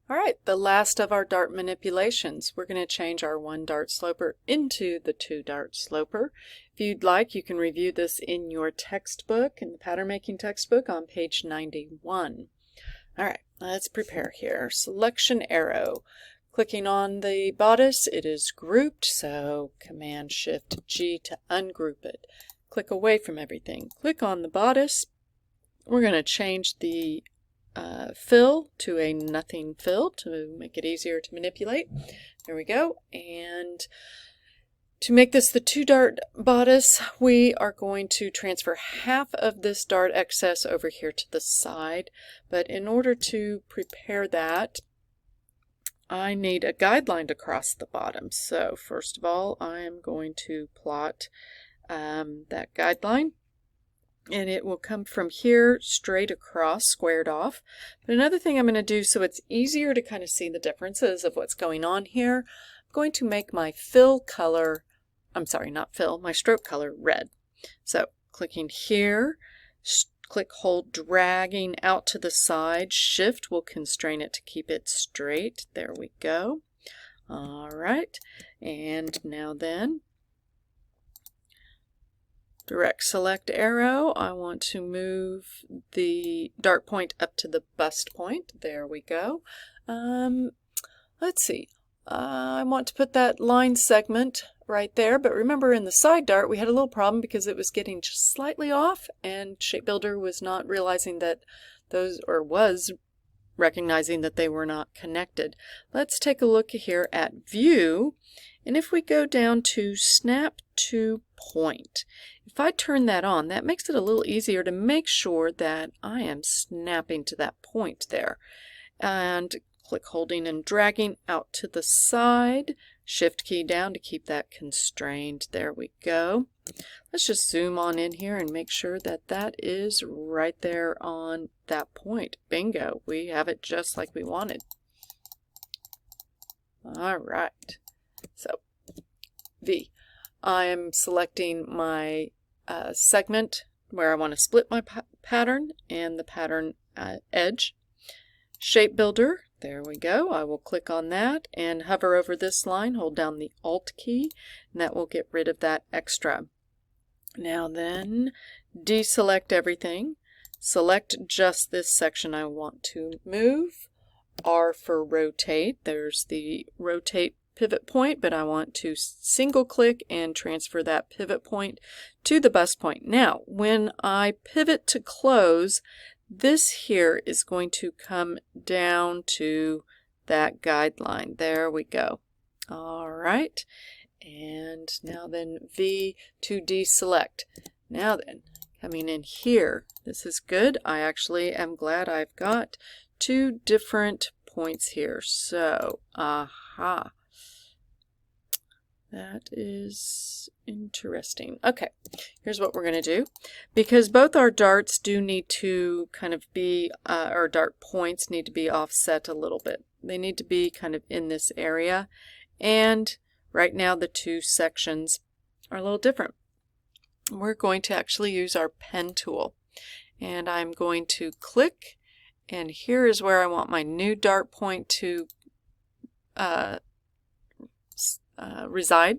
All right, the last of our dart manipulations. We're going to change our 1 dart sloper into the 2 dart sloper. If you'd like, you can review this in your textbook, in the pattern making textbook on page 91. All right, let's prepare here. Selection arrow. Clicking on the bodice, it is grouped, so Command-Shift-G to ungroup it. Click away from everything. Click on the bodice. We're going to change the fill to a nothing fill to make it easier to manipulate. There we go. And to make this the 2 dart bodice, we are going to transfer half of this dart excess over here to the side. But in order to prepare that, I need a guideline to cross the bottom. So first of all, I am going to plot that guideline. And it will come from here straight across, squared off. But another thing I'm going to do so it's easier to kind of see the differences of what's going on here, I'm going to make my fill color, I'm sorry, not fill, my stroke color red. So clicking here, click, hold, dragging out to the side. Shift will constrain it to keep it straight. There we go. All right. And now then, direct select arrow, I want to move the dart point up to the bust point. There we go. Let's see. I want to put that line segment right there, but remember in the side dart we had a little problem because it was getting just slightly off and ShapeBuilder was not realizing that those, or was recognizing that they were not connected. Let's take a look here at View, and if we go down to Snap to Point, if I turn that on, that makes it a little easier to make sure that I am snapping to that point there. And click holding and dragging out to the side, Shift key down to keep that constrained. There we go. Let's just zoom on in here and make sure that that is right there on that point. Bingo, we have it just like we wanted. All right, so V. I am selecting my segment where I want to split my pattern and the pattern edge. ShapeBuilder, there we go. I will click on that and hover over this line, hold down the Alt key, and that will get rid of that extra. Now then, deselect everything. Select just this section I want to move. R for rotate. There's the rotate pivot point, but I want to single click and transfer that pivot point to the bust point. Now, when I pivot to close, this here is going to come down to that guideline. There we go. All right. And now then V to deselect. Now then, coming in here, this is good. I actually am glad I've got 2 different points here. So, aha. That is interesting. Okay, here's what we're going to do. Because both our darts do need to kind of be, our dart points need to be offset a little bit. They need to be kind of in this area. And right now the 2 sections are a little different. We're going to actually use our pen tool. And I'm going to click, and here is where I want my new dart point to reside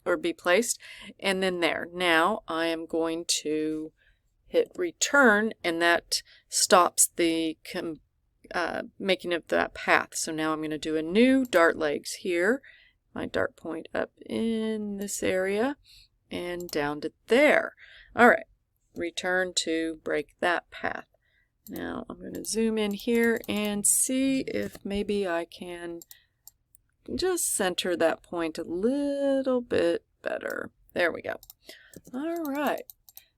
or be placed, and then there. Now I am going to hit return, and that stops the making of that path. So now I'm going to do a new dart legs here, my dart point up in this area and down to there. All right, return to break that path. Now I'm going to zoom in here and see if maybe I can just center that point a little bit better. There we go. All right.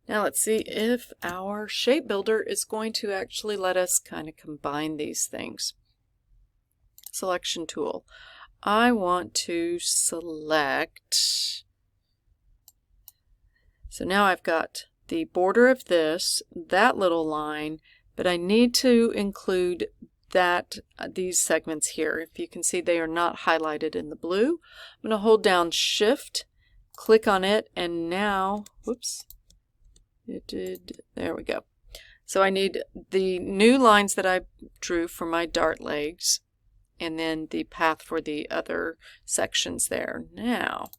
Now let's see if our ShapeBuilder is going to actually let us kind of combine these things. Selection tool. I want to select. So now I've got the border of this, that little line, but I need to include that these segments here. If you can see, they are not highlighted in the blue. I'm going to hold down Shift, click on it, and now, whoops, there we go. So I need the new lines that I drew for my dart legs, and then the path for the other sections there. Now,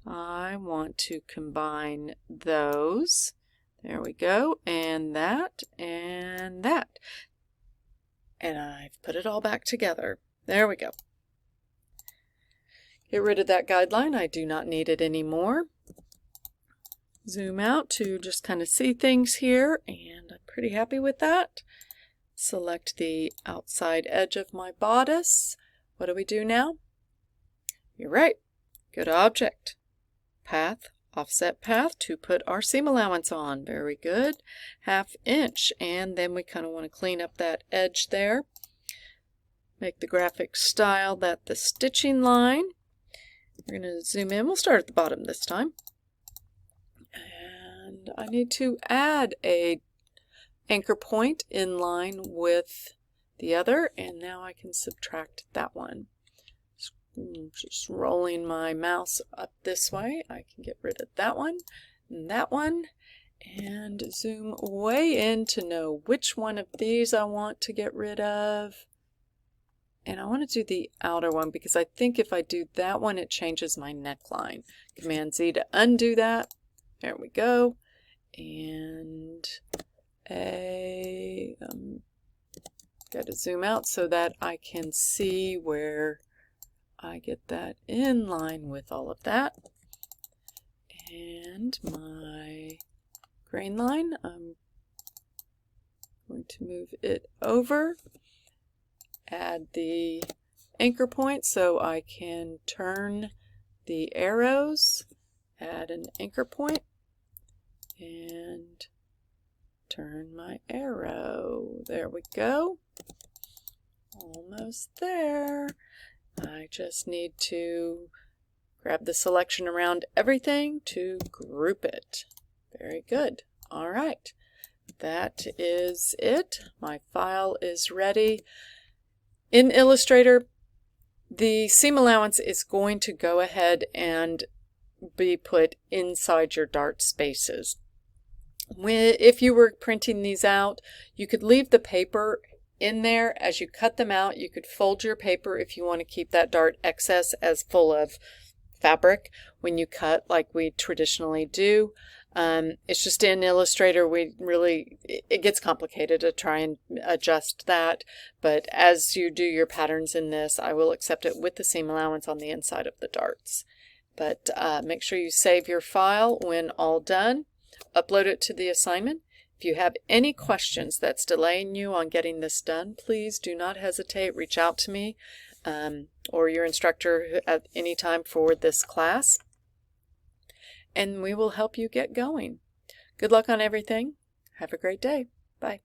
I want to combine those. There we go, and that, and that. And I've put it all back together. There we go. Get rid of that guideline. I do not need it anymore. Zoom out to just kind of see things here, and I'm pretty happy with that. Select the outside edge of my bodice. What do we do now? You're right. Go to Object, Path, Offset Path to put our seam allowance on. Very good. 1/2 inch, and then we kind of want to clean up that edge there. Make the graphic style that the stitching line. We're going to zoom in. We'll start at the bottom this time. And I need to add a anchor point in line with the other, and now I can subtract that one. Just rolling my mouse up this way, I can get rid of that one, and zoom way in to know which one of these I want to get rid of. And I want to do the outer one because I think if I do that one, it changes my neckline. Command Z to undo that. There we go. And got to zoom out so that I can see where I get that in line with all of that. And my grain line, I'm going to move it over. Add the anchor point so I can turn the arrows. Add an anchor point and turn my arrow. There we go. Almost there. I just need to grab the selection around everything to group it. Very good. All right. That is it. My file is ready. In Illustrator, the seam allowance is going to go ahead and be put inside your dart spaces. If you were printing these out, you could leave the paper in there. As you cut them out, you could fold your paper if you want to keep that dart excess as full of fabric when you cut like we traditionally do. It's just in Illustrator, it gets complicated to try and adjust that, but as you do your patterns in this, I will accept it with the seam allowance on the inside of the darts. But make sure you save your file when all done, upload it to the assignment. If you have any questions that's delaying you on getting this done, please do not hesitate, reach out to me or your instructor at any time for this class, and we will help you get going. Good luck on everything. Have a great day. Bye.